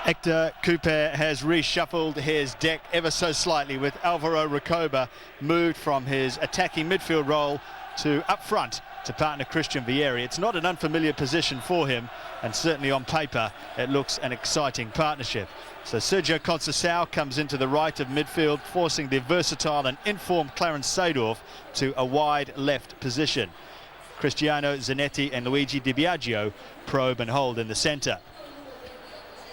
Hector Cooper has reshuffled his deck ever so slightly, with Alvaro Recoba moved from his attacking midfield role to up front to partner Christian Vieri. It's not an unfamiliar position for him, and certainly on paper it looks an exciting partnership. So Sergio Conceição comes into the right of midfield, forcing the versatile and informed Clarence Seedorf to a wide left position. Cristiano, Zanetti and Luigi Di Biagio probe and hold in the centre.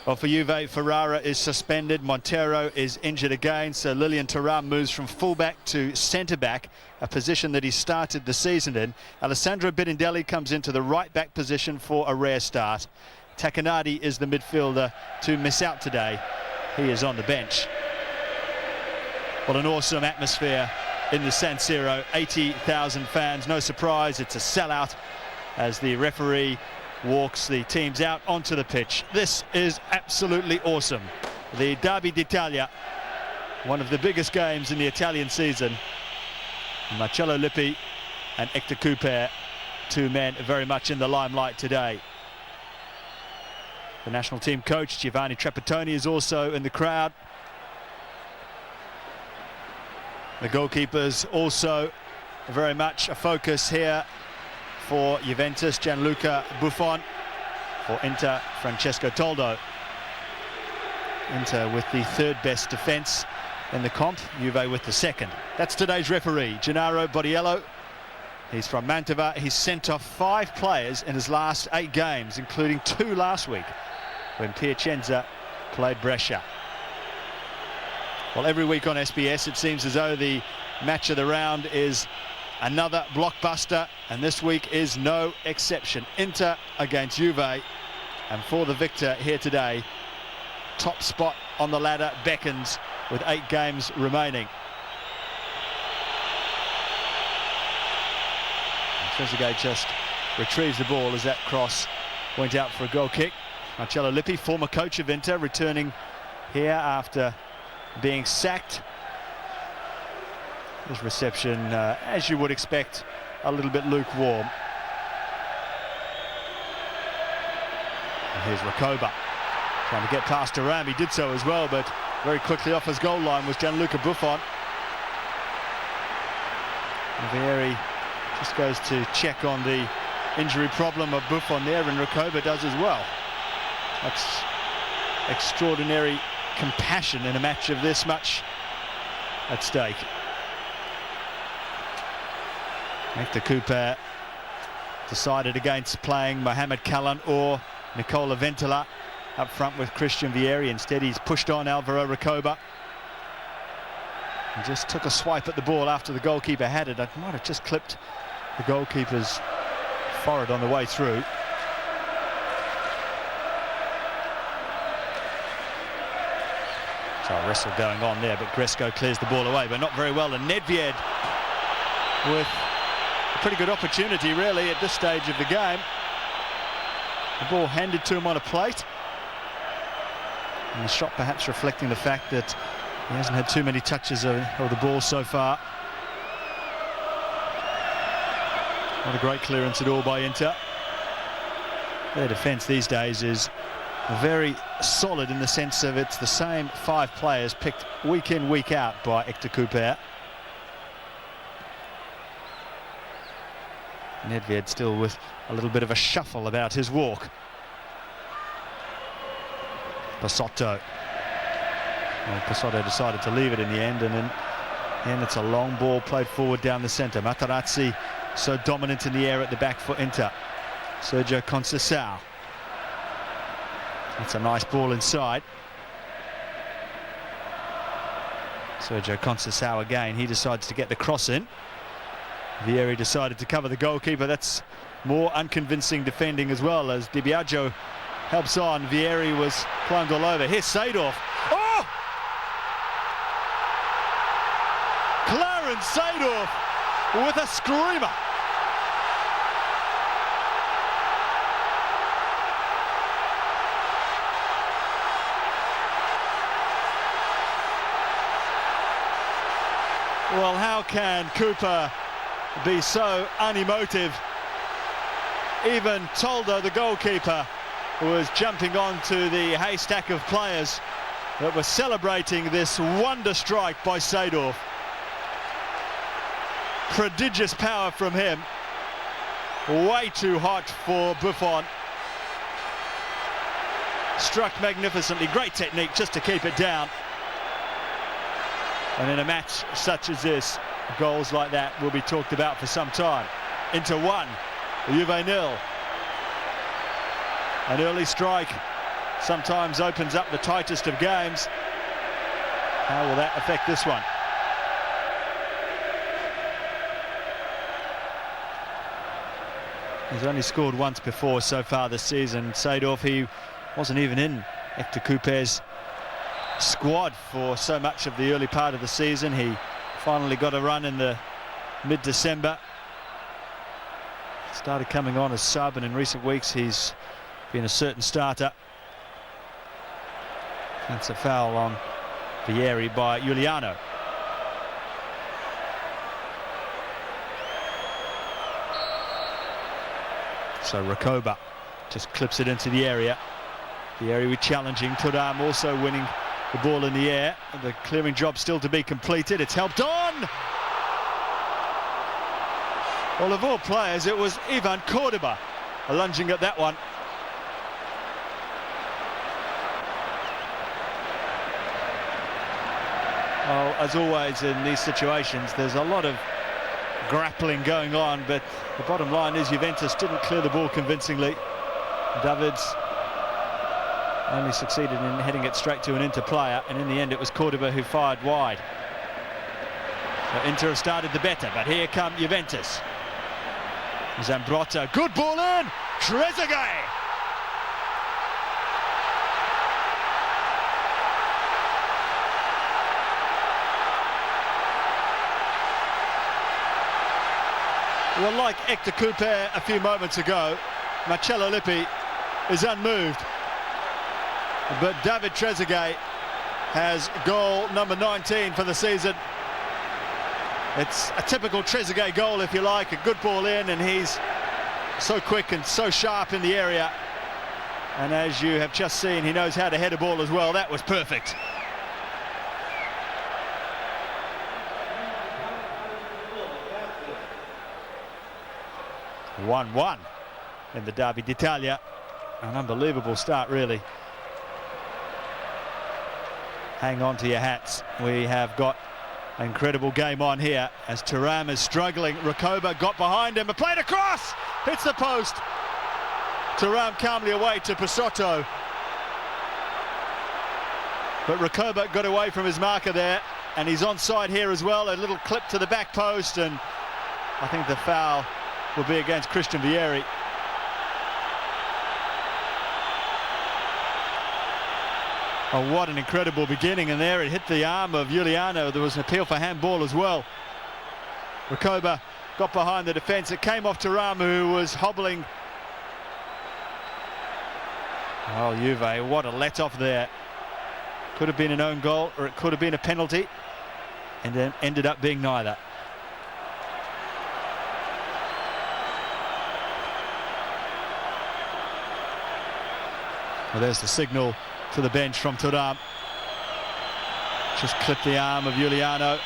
Well, for Juve, Ferrara is suspended, Montero is injured again, so Lilian Thuram moves from fullback to centre-back, a position that he started the season in. Alessandro Birindelli comes into the right-back position for a rare start. Takanadi is the midfielder to miss out today. He is on the bench. Well, an awesome atmosphere in the San Siro, 80,000 fans, no surprise, it's a sellout as the referee walks the teams out onto the pitch. This is absolutely awesome. The Derby d'Italia, one of the biggest games in the Italian season. Marcello Lippi and Hector Cooper, two men very much in the limelight today. The national team coach Giovanni Trapattoni is also in the crowd. The goalkeepers also very much a focus here for Juventus, Gianluca Buffon. For Inter, Francesco Toldo. Inter with the third best defence in the comp, Juve with the second. That's today's referee, Gennaro Bodiello. He's from Mantova. He's sent off 5 players in his last 8 games, including 2 last week when Piacenza played Brescia. Well, every week on SBS it seems as though the match of the round is another blockbuster, and this week is no exception. Inter against Juve, and for the victor here today, top spot on the ladder beckons with 8 games remaining. And Trezeguet just retrieves the ball as that cross went out for a goal kick. Marcello Lippi, former coach of Inter, returning here after being sacked. His reception, as you would expect, a little bit lukewarm. And here's Recoba trying to get past Thuram. He did so as well, but very quickly off his goal line was Gianluca Buffon. And Vieri just goes to check on the injury problem of Buffon there, and Recoba does as well. That's extraordinary compassion in a match of this much at stake. Hector Cooper decided against playing Mohamed Kallon or Nicola Ventola up front with Christian Vieri. Instead, he's pushed on Alvaro Recoba. He just took a swipe at the ball after the goalkeeper had it. It might have just clipped the goalkeeper's forehead on the way through. So a wrestle going on there, but Greško clears the ball away, but not very well. And Nedved with a pretty good opportunity really at this stage of the game. The ball handed to him on a plate, and the shot perhaps reflecting the fact that he hasn't had too many touches of the ball so far. Not a great clearance at all by Inter. Their defence these days is very solid in the sense of it's the same 5 players picked week in, week out by Hector Cooper. Nedved still with a little bit of a shuffle about his walk. Pasotto. Well, Pasotto decided to leave it in the end, and it's a long ball played forward down the centre. Materazzi so dominant in the air at the back for Inter. Sergio Conceição. That's a nice ball inside. Sergio Conceição again, he decides to get the cross in. Vieri decided to cover the goalkeeper. That's more unconvincing defending as well, as Di Biagio helps on. Vieri was climbed all over. Here's Seedorf. Oh! Clarence Seedorf with a screamer. Well, how can Cooper be so unemotive? Even Toldo, the goalkeeper, was jumping onto the haystack of players that were celebrating this wonder strike by Seedorf. Prodigious power from him. Way too hot for Buffon. Struck magnificently. Great technique just to keep it down. And in a match such as this, goals like that will be talked about for some time. Inter 1, Juve 0. An early strike sometimes opens up the tightest of games. How will that affect this one? He's only scored once before so far this season. Seedorf, he wasn't even in Hector Cooper's squad for so much of the early part of the season. He finally got a run in the mid-December. Started coming on as sub, and in recent weeks he's been a certain starter. That's a foul on Vieri by Giuliano. So Recoba just clips it into the area. The area we're challenging. Thuram also winning the ball in the air. The clearing job still to be completed. It's helped on. Well, of all players, it was Ivan Cordoba lunging at that one. Well, as always in these situations, there's a lot of grappling going on, but the bottom line is Juventus didn't clear the ball convincingly. Davids only succeeded in heading it straight to an Inter player, and in the end it was Cordoba who fired wide. So Inter have started the better, but here come Juventus. Zambrotta, good ball in, Trezeguet! Well, like Hector Cooper a few moments ago, Marcello Lippi is unmoved. But David Trezeguet has goal number 19 for the season. It's a typical Trezeguet goal, if you like, a good ball in, and he's so quick and so sharp in the area. And as you have just seen, he knows how to head a ball as well. That was perfect. (1-1) in the Derby d'Italia. An unbelievable start, really. Hang on to your hats. We have got an incredible game on here as Thuram is struggling. Recoba got behind him, played across, hits the post. Thuram calmly away to Pisotto. But Recoba got away from his marker there, and he's onside here as well. A little clip to the back post, and I think the foul will be against Christian Vieri. Oh, what an incredible beginning, and there it hit the arm of Giuliano. There was an appeal for handball as well. Recoba got behind the defence. It came off Thuram, who was hobbling. Oh, Juve, what a let-off there. Could have been an own goal, or it could have been a penalty, and then ended up being neither. Well, there's the signal to the bench from Thuram. Just clipped the arm of Giuliano.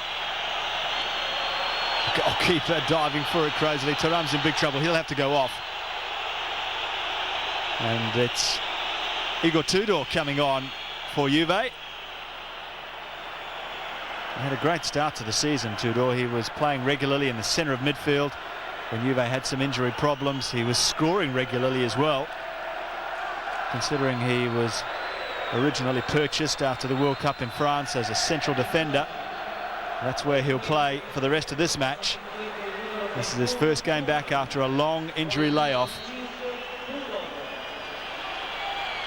Goalkeeper diving for it crazily. Thuram's in big trouble. He'll have to go off. And it's Igor Tudor coming on for Juve. He had a great start to the season, Tudor. He was playing regularly in the centre of midfield. When Juve had some injury problems, he was scoring regularly as well, considering he was originally purchased after the World Cup in France as a central defender. That's where he'll play for the rest of this match. This is his first game back after a long injury layoff.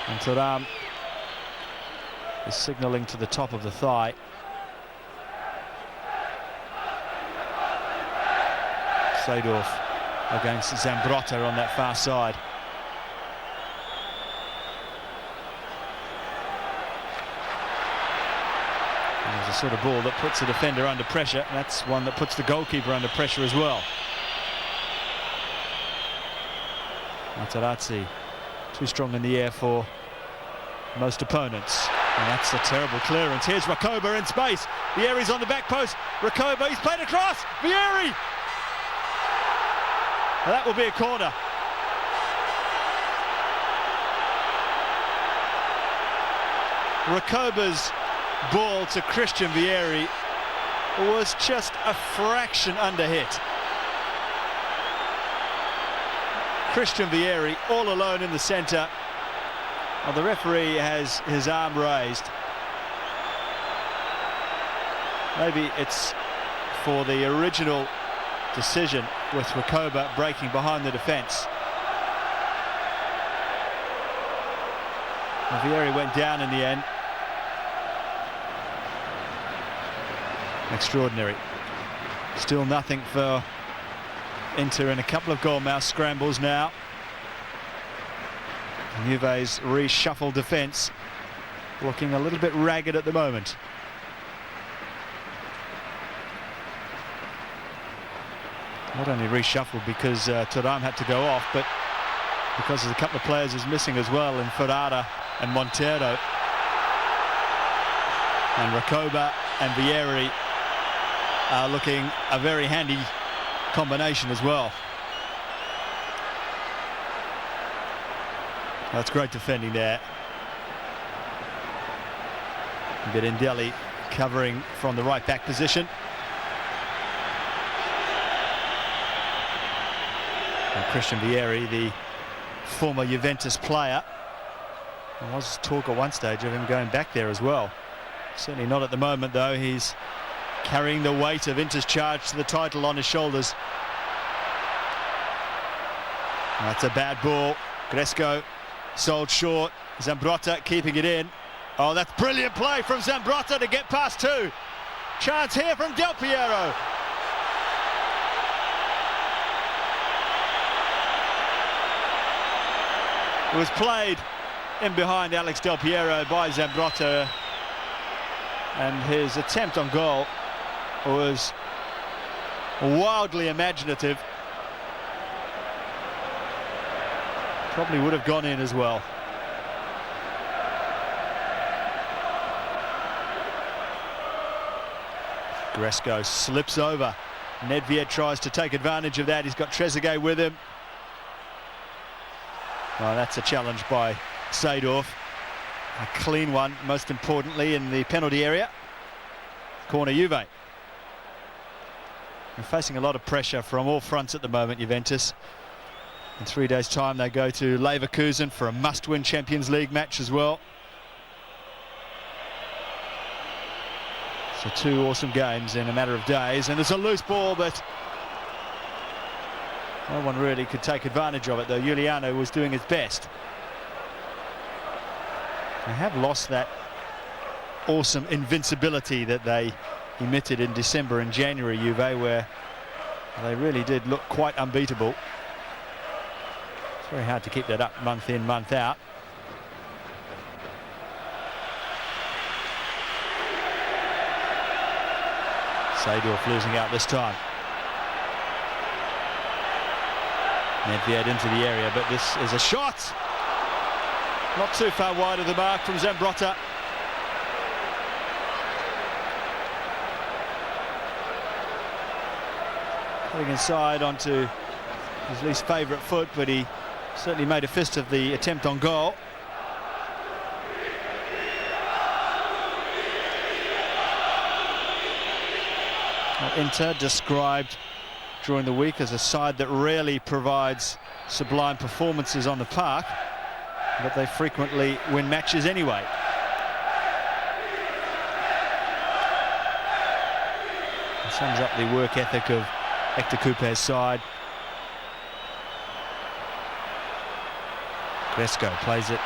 And Thuram is signalling to the top of the thigh. Seedorf against Zambrotta on that far side. There's a sort of ball that puts the defender under pressure. That's one that puts the goalkeeper under pressure as well. Materazzi Too strong in the air for most opponents. And that's a terrible clearance. Here's Recoba in space. Vieri's on the back post. Recoba, he's played across. Vieri! Well, that will be a corner. Recoba's ball to Christian Vieri was just a fraction under hit. Christian Vieri all alone in the centre. Well, the referee has his arm raised. Maybe it's for the original decision with Recoba breaking behind the defence. Vieri went down in the end. Extraordinary. Still nothing for Inter in a couple of goal-mouth scrambles now. Juve's reshuffled defence looking a little bit ragged at the moment. Not only reshuffled because Thuram had to go off, but because there's a couple of players who's missing as well in Fontana and Montero. And Recoba and Vieri are looking a very handy combination as well. That's great defending there. Birindelli covering from the right back position. And Christian Vieri, the former Juventus player. There was talk at one stage of him going back there as well. Certainly not at the moment, though. He's carrying the weight of Inter's charge to the title on his shoulders. That's a bad ball. Greško sold short. Zambrotta keeping it in. Oh, that's brilliant play from Zambrotta to get past two. Chance here from Del Piero. It was played in behind Alex Del Piero by Zambrotta, and his attempt on goal was wildly imaginative. Probably would have gone in as well. Greško slips over. Nedved tries to take advantage of that. He's got Trezeguet with him. Well, that's a challenge by Seedorf. A clean one, most importantly, in the penalty area. Corner Juve. They're facing a lot of pressure from all fronts at the moment, Juventus. In 3 days' time, they go to Leverkusen for a must-win Champions League match as well. So 2 awesome games in a matter of days, and there's a loose ball, but no one really could take advantage of it, though Giuliano was doing his best. They have lost that awesome invincibility that they emitted in December and January, Juve, where they really did look quite unbeatable. It's very hard to keep that up month in, month out. Seedorf losing out this time. Nedved into the area, but this is a shot. Not too far wide of the mark from Zambrotta. Cutting inside onto his least favourite foot, but he certainly made a fist of the attempt on goal. Inter described during the week as a side that rarely provides sublime performances on the park, but they frequently win matches anyway. It sums up the work ethic of Hector's side. Greško plays it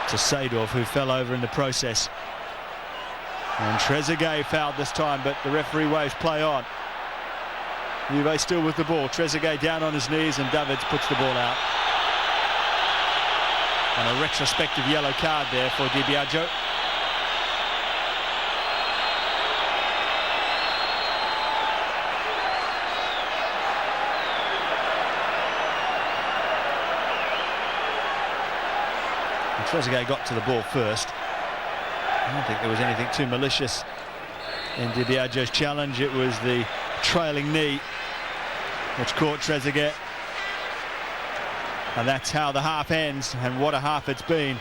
to Seedorf, who fell over in the process. And Trezeguet fouled this time, but the referee waves play on. Juve still with the ball. Trezeguet down on his knees, and Davids puts the ball out. And a retrospective yellow card there for Biagio. Trezeguet got to the ball first. I don't think there was anything too malicious in Biagio's challenge. It was the trailing knee which caught Trezeguet. And that's how the half ends, and what a half it's been.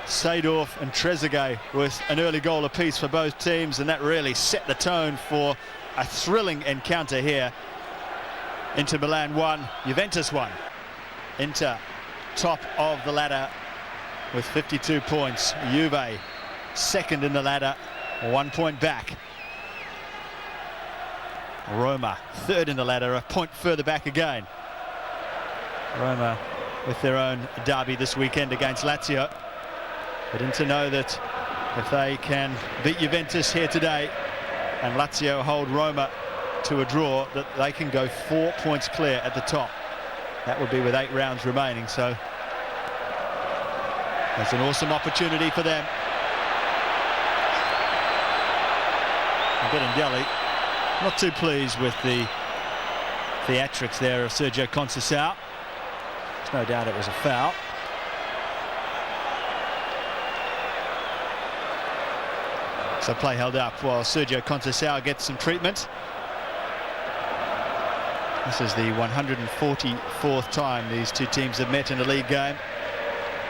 Seedorf and Trezeguet with an early goal apiece for both teams, and that really set the tone for a thrilling encounter here. Inter Milan 1, Juventus 1. Inter top of the ladder with 52 points. Juve second in the ladder, 1 point back. Roma third in the ladder, a point further back again. Roma with their own derby this weekend against Lazio. But Inter know that if they can beat Juventus here today and Lazio hold Roma to a draw, that they can go 4 points clear at the top. That would be with 8 rounds remaining, so that's an awesome opportunity for them. Birindelli not too pleased with the theatrics there of Sergio Conceição. There's no doubt it was a foul. So play held up while Sergio Conceição gets some treatment. This is the 144th time these two teams have met in a league game.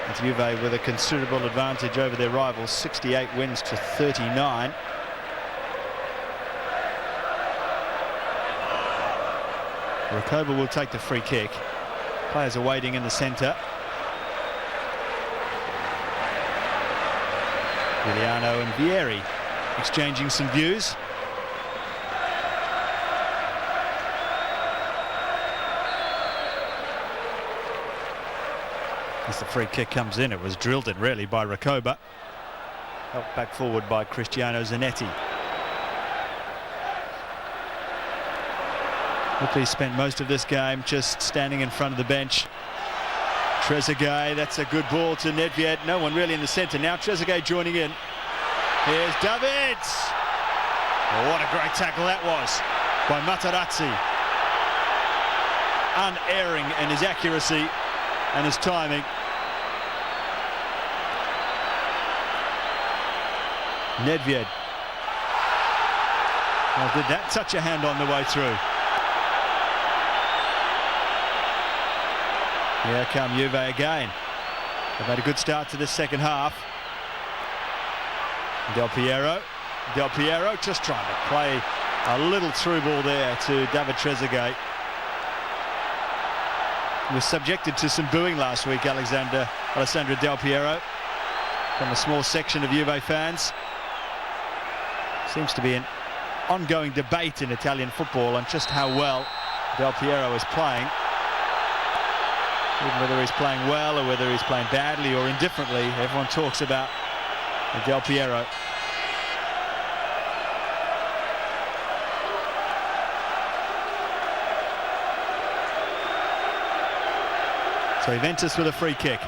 It's Juve with a considerable advantage over their rivals, 68 wins to 39. Recoba will take the free kick. Players are waiting in the centre. Milano and Vieri exchanging some views. As the free kick comes in, it was drilled in really by Recoba. Helped back forward by Cristiano Zanetti. He spent most of this game just standing in front of the bench. Trezeguet, that's a good ball to Nedved. No one really in the centre. Now Trezeguet joining in. Here's Davids. Oh, what a great tackle that was by Materazzi. Unerring in his accuracy and his timing. Nedved. Well, did that touch a hand on the way through? Here come Juve again. They've had a good start to this second half. Del Piero just trying to play a little through ball there to David Trezeguet. He was subjected to some booing last week, Alessandro Del Piero, from a small section of Juve fans. Seems to be an ongoing debate in Italian football on just how well Del Piero is playing. Even whether he's playing well or whether he's playing badly or indifferently, everyone talks about Del Piero. So Juventus with a free kick.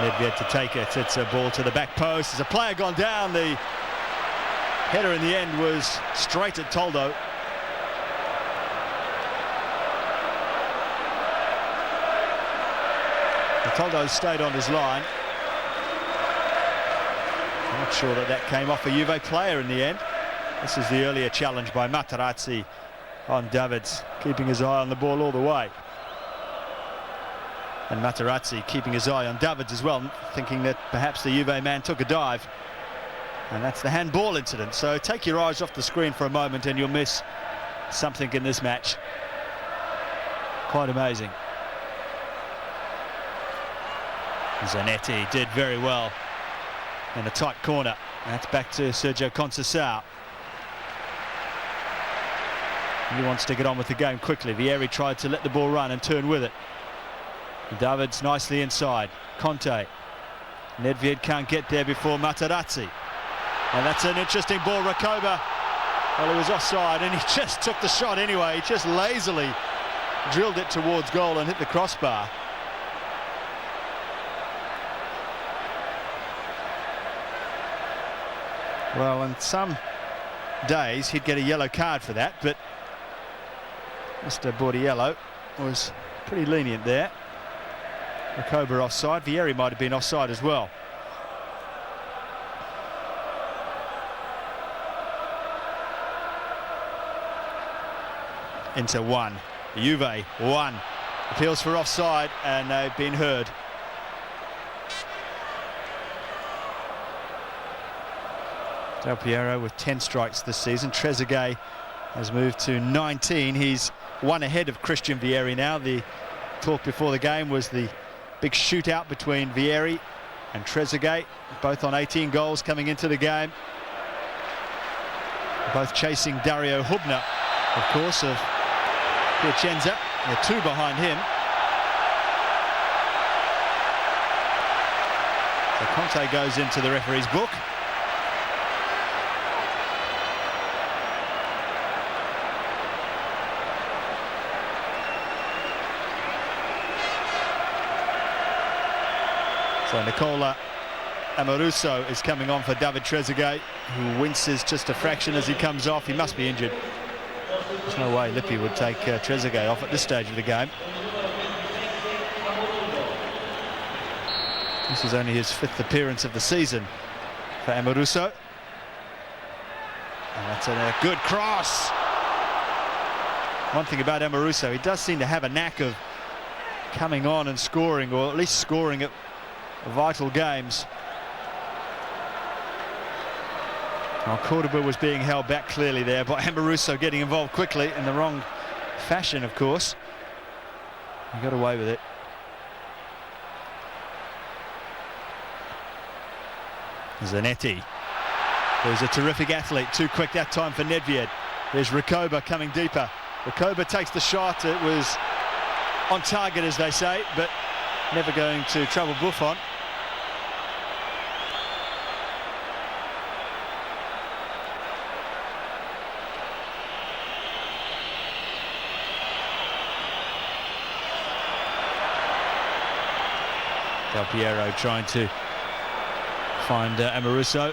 Nedved to take it. It's a ball to the back post. There's a player gone down. The header in the end was straight at Toldo. Toldo stayed on his line. I'm not sure that that came off a Juve player in the end. This is the earlier challenge by Materazzi on Davids, keeping his eye on the ball all the way. And Materazzi keeping his eye on Davids as well, thinking that perhaps the Juve man took a dive. And that's the handball incident. So take your eyes off the screen for a moment and you'll miss something in this match. Quite amazing. Zanetti did very well in a tight corner. That's back to Sergio Conceição. He wants to get on with the game quickly. Vieri tried to let the ball run and turn with it. Davids nicely inside. Conte. Nedved can't get there before Materazzi. And that's an interesting ball. Recoba, well, he was offside and he just took the shot anyway. He just lazily drilled it towards goal and hit the crossbar. Well, and some days, he'd get a yellow card for that, but Mr. Bordiello was pretty lenient there. Recoba offside. Vieri might have been offside as well. Inter 1, Juve 1. Appeals for offside, and they've been heard. Del Piero with 10 strikes this season. Trezeguet has moved to 19. He's one ahead of Christian Vieri now. The talk before the game was the big shootout between Vieri and Trezeguet, both on 18 goals coming into the game. Both chasing Dario Hubner, of course, of Piacenza. They're 2 behind him. So Conte goes into the referee's book. So Nicola Amoruso is coming on for David Trezeguet, who winces just a fraction as he comes off. He must be injured. There's no way Lippi would take Trezeguet off at this stage of the game. This is only his 5th appearance of the season for Amoruso. And that's a good cross. One thing about Amoruso, he does seem to have a knack of coming on and scoring, or at least scoring at vital games. Well, Cordoba was being held back clearly there by Amoruso, getting involved quickly in the wrong fashion, of course. He got away with it. Zanetti, who's a terrific athlete, too quick that time for Nedved. There's Recoba coming deeper. Recoba takes the shot. It was on target, as they say, but never going to trouble Buffon. Del Piero trying to find Amoruso.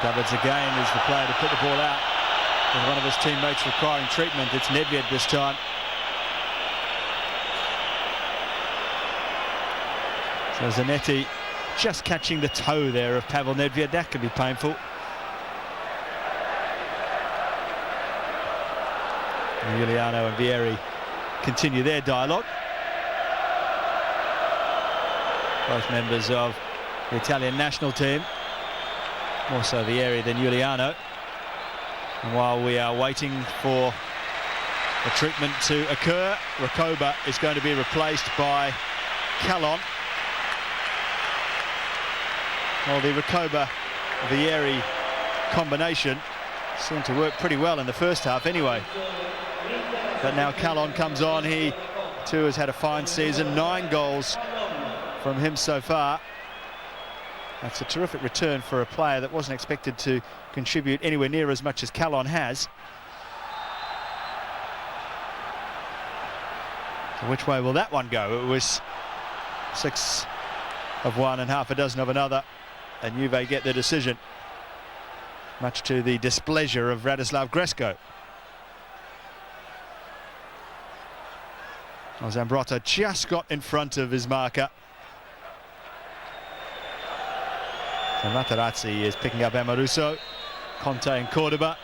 Davids again is the player to put the ball out. And one of his teammates requiring treatment. It's Nedved this time. So Zanetti just catching the toe there of Pavel Nedved. That could be painful. And Giuliano and Vieri continue their dialogue. Both members of the Italian national team, more so Vieri than Giuliano. And while we are waiting for the treatment to occur, Recoba is going to be replaced by Kallon. Well, the Recoba-Vieri combination seemed to work pretty well in the first half anyway. But now Kallon comes on. He too has had a fine season, 9 goals from him so far. That's a terrific return for a player that wasn't expected to contribute anywhere near as much as Kallon has. So which way will that one go? It was 6 of one and half a dozen of another, and Juve get the decision, much to the displeasure of Radoslav Greško. Well, Zambrotta just got in front of his marker. So Materazzi is picking up Amoruso. Conte and Cordoba.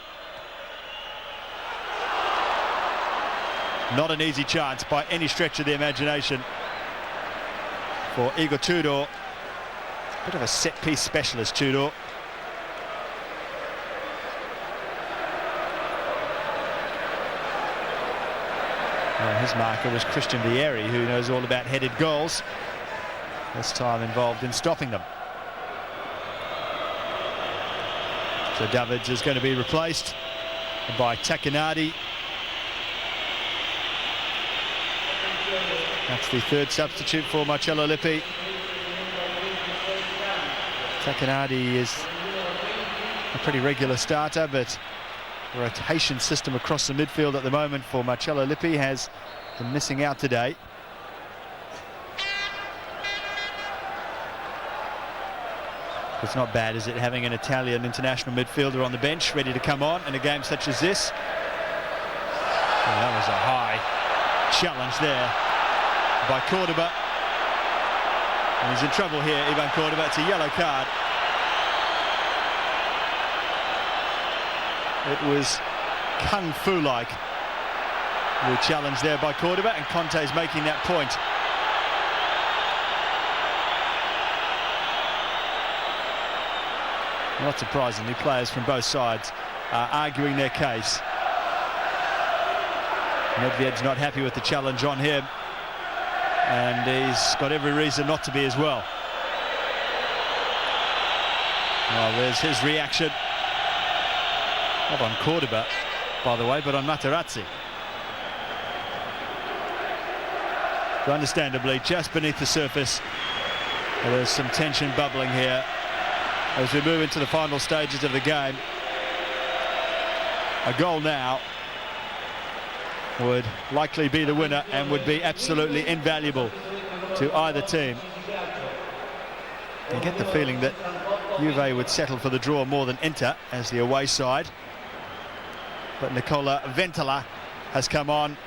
Not an easy chance by any stretch of the imagination for Igor Tudor. A bit of a set-piece specialist, Tudor. Well, his marker was Christian Vieri, who knows all about headed goals. This time involved in stopping them. So Davids is going to be replaced by Tacchinardi. That's the 3rd substitute for Marcello Lippi. Tacchinardi is a pretty regular starter, but the rotation system across the midfield at the moment for Marcello Lippi has been missing out today. It's not bad, is it, having an Italian international midfielder on the bench ready to come on in a game such as this? Oh, that was a high challenge there by Cordoba. And he's in trouble here, Ivan Cordoba. It's a yellow card. It was kung fu-like, the challenge there by Cordoba, and Conte's making that point. Not surprisingly, players from both sides are arguing their case. Nedved's not happy with the challenge on him, and he's got every reason not to be as well. Well, there's his reaction. Not on Cordoba, by the way, but on Materazzi. So understandably, just beneath the surface, there's some tension bubbling here as we move into the final stages of the game. A goal now would likely be the winner and would be absolutely invaluable to either team. You get the feeling that Juve would settle for the draw more than Inter as the away side. But Nicola Ventola has come on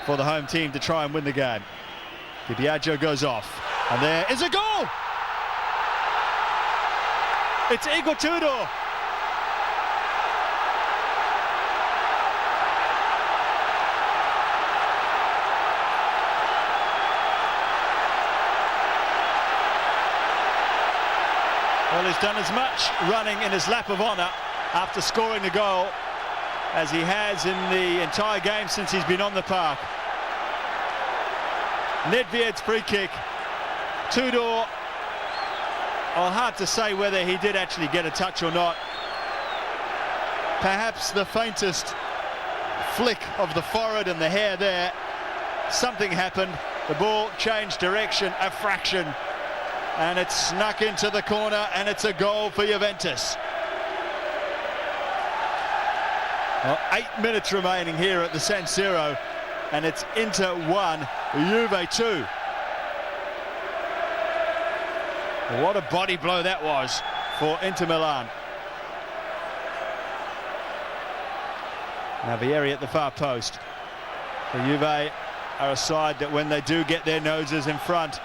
for the home team to try and win the game. Biagio goes off, and there is a goal! It's Trezeguet Tudor. Well, he's done as much running in his lap of honour after scoring the goal as he has in the entire game since he's been on the park. Nedved's free kick. Tudor, well, hard to say whether he did actually get a touch or not. Perhaps the faintest flick of the forehead and the hair there. Something happened. The ball changed direction a fraction, and it snuck into the corner, and it's a goal for Juventus. Well, 8 minutes remaining here at the San Siro, and it's Inter 1, Juve 2. What a body blow that was for Inter Milan. Now Vieri at the far post. The Juve are a side that when they do get their noses in front,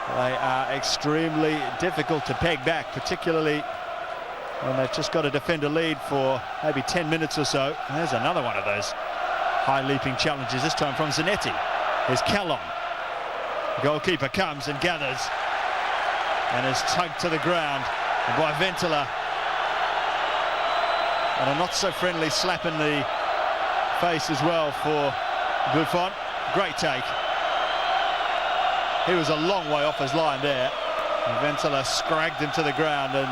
they are extremely difficult to peg back, particularly when they've just got to defend a lead for maybe 10 minutes or so. And there's another one of those high leaping challenges, this time from Zanetti. Here's Kallon. The goalkeeper comes and gathers and is tugged to the ground by Ventola. And a not so friendly slap in the face as well for Buffon. Great take. He was a long way off his line there. And Ventola scragged him to the ground, and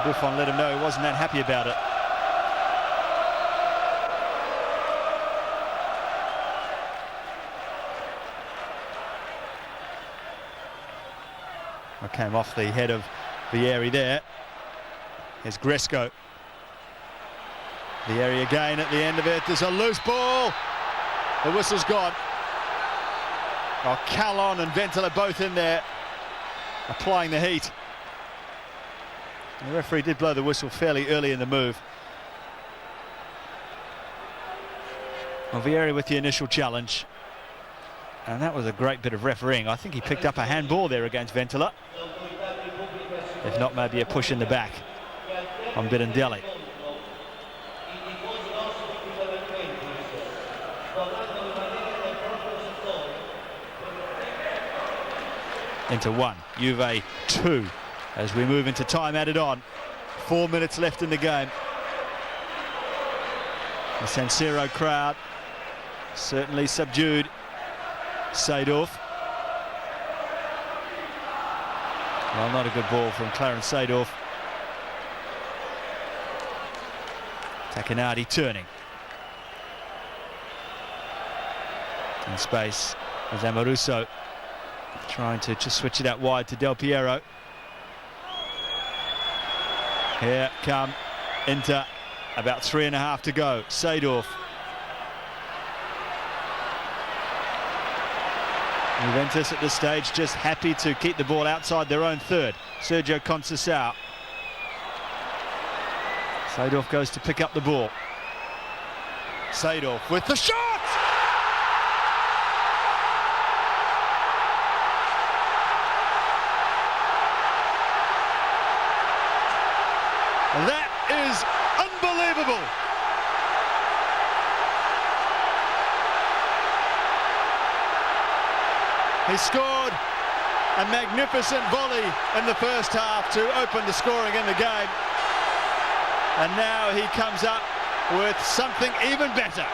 Buffon let him know he wasn't that happy about it. I came off the head of Vieri there. Here's Greško. Vieri again at the end of it. There's a loose ball. The whistle's gone. Oh, Kallon and Ventola both in there, applying the heat. The referee did blow the whistle fairly early in the move. Well, Vieri with the initial challenge. And that was a great bit of refereeing. I think he picked up a handball there against Ventola. If not, maybe a push in the back on Birindelli. Inter 1, Juve 2, as we move into time added on. 4 minutes left in the game. The San Siro crowd certainly subdued. Seedorf. Well, not a good ball from Clarence Seedorf. Tacchinardi turning. In space as Amoruso trying to just switch it out wide to Del Piero. Here come Inter, about 3.5 to go. Seedorf. Juventus at this stage just happy to keep the ball outside their own third. Sergio Conceição. Seedorf goes to pick up the ball. Seedorf with the shot! That is unbelievable. He scored a magnificent volley in the first half to open the scoring in the game. And now he comes up with something even better.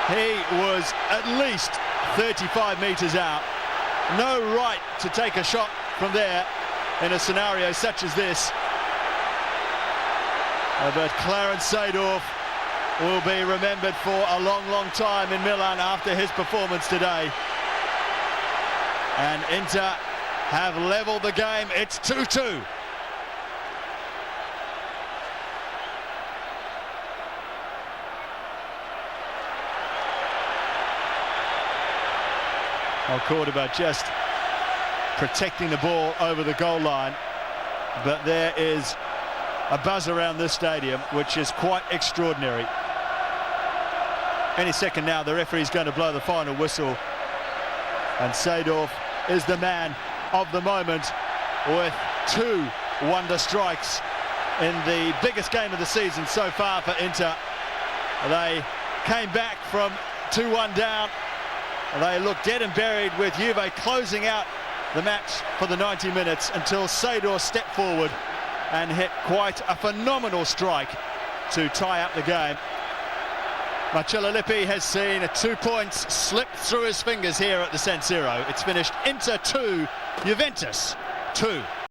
He was at least 35 metres out. No right to take a shot from there in a scenario such as this. But Clarence Seedorf will be remembered for a long, long time in Milan after his performance today. And Inter have levelled the game. It's 2-2. Well, Cordoba just protecting the ball over the goal line. But there is a buzz around this stadium which is quite extraordinary. Any second now the referee's going to blow the final whistle, and Seedorf is the man of the moment with 2 wonder strikes in the biggest game of the season so far for Inter. They came back from 2-1 down. They looked dead and buried with Juve closing out the match for the 90 minutes until Seedorf stepped forward and hit quite a phenomenal strike to tie up the game. Marcello Lippi has seen 2 points slip through his fingers here at the San Siro. It's finished Inter 2, Juventus 2.